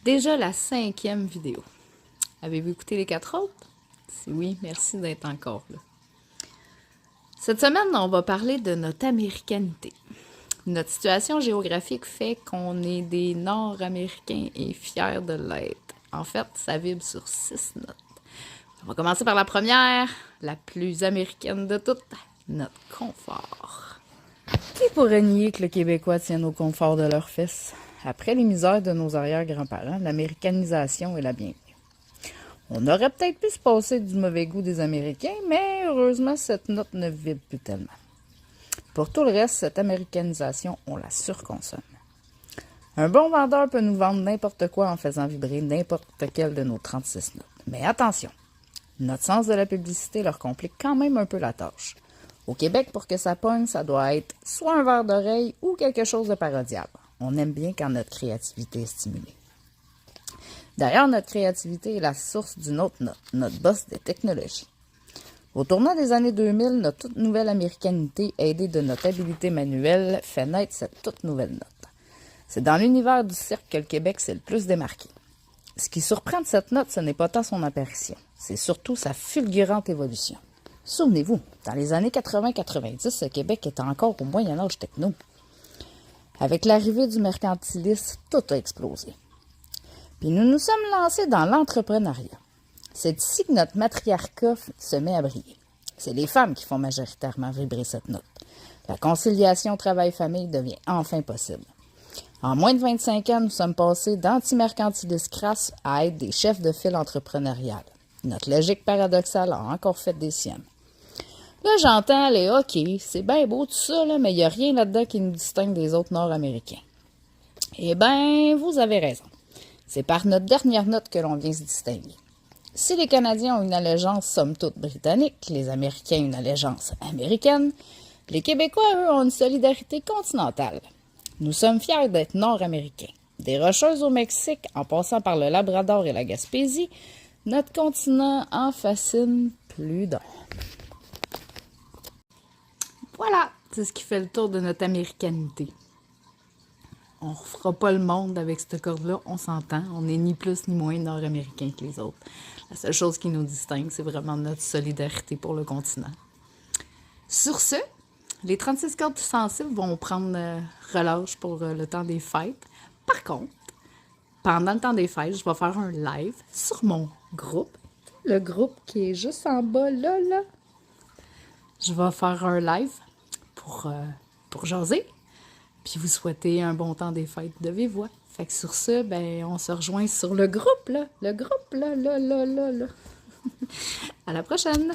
déjà la 5e vidéo. Avez-vous écouté les 4 autres? Si oui, merci d'être encore là. Cette semaine, on va parler de notre américanité. Notre situation géographique fait qu'on est des Nord-Américains et fiers de l'être. En fait, ça vibre sur 6 notes. On va commencer par la première, la plus américaine de toutes, notre confort. Qui pourrait nier que le Québécois tienne au confort de leurs fesses? Après les misères de nos arrière-grands-parents, l'américanisation est la bienvenue. On aurait peut-être pu se passer du mauvais goût des Américains, mais heureusement, cette note ne vibre plus tellement. Pour tout le reste, cette américanisation, on la surconsomme. Un bon vendeur peut nous vendre n'importe quoi en faisant vibrer n'importe quelle de nos 36 notes. Mais attention, notre sens de la publicité leur complique quand même un peu la tâche. Au Québec, pour que ça pogne, ça doit être soit un verre d'oreille ou quelque chose de parodiable. On aime bien quand notre créativité est stimulée. D'ailleurs, notre créativité est la source d'une autre note, notre boss des technologies. Au tournant des années 2000, notre toute nouvelle américanité, aidée de notre habileté manuelle, fait naître cette toute nouvelle note. C'est dans l'univers du cirque que le Québec s'est le plus démarqué. Ce qui surprend de cette note, ce n'est pas tant son apparition, c'est surtout sa fulgurante évolution. Souvenez-vous, dans les années 80-90, le Québec était encore au Moyen-Âge techno. Avec l'arrivée du mercantilisme, tout a explosé. Puis nous nous sommes lancés dans l'entrepreneuriat. C'est ici que notre matriarcat se met à briller. C'est les femmes qui font majoritairement vibrer cette note. La conciliation travail-famille devient enfin possible. En moins de 25 ans, nous sommes passés d'anti-mercantilistes crasses à être des chefs de file entrepreneuriales. Notre logique paradoxale a encore fait des siennes. Là, j'entends les « OK, c'est bien beau tout ça, là, mais il n'y a rien là-dedans qui nous distingue des autres Nord-Américains. » Eh bien, vous avez raison. C'est par notre dernière note que l'on vient se distinguer. Si les Canadiens ont une allégeance somme toute britannique, les Américains une allégeance américaine, les Québécois, eux, ont une solidarité continentale. Nous sommes fiers d'être Nord-Américains. Des Rocheuses au Mexique, en passant par le Labrador et la Gaspésie, notre continent en fascine plus d'un. Voilà, c'est ce qui fait le tour de notre américanité. On ne refera pas le monde avec cette corde-là, on s'entend. On n'est ni plus ni moins nord-américains que les autres. La seule chose qui nous distingue, c'est vraiment notre solidarité pour le continent. Sur ce, les 36 cordes sensibles vont prendre relâche pour le temps des fêtes. Par contre, pendant le temps des fêtes, je vais faire un live sur mon groupe. Le groupe qui est juste en bas, là. Je vais faire un live pour jaser. Puis vous souhaitez un bon temps des fêtes de vive voix. Fait que sur ce, ben, on se rejoint sur le groupe, là. Le groupe, là. À la prochaine!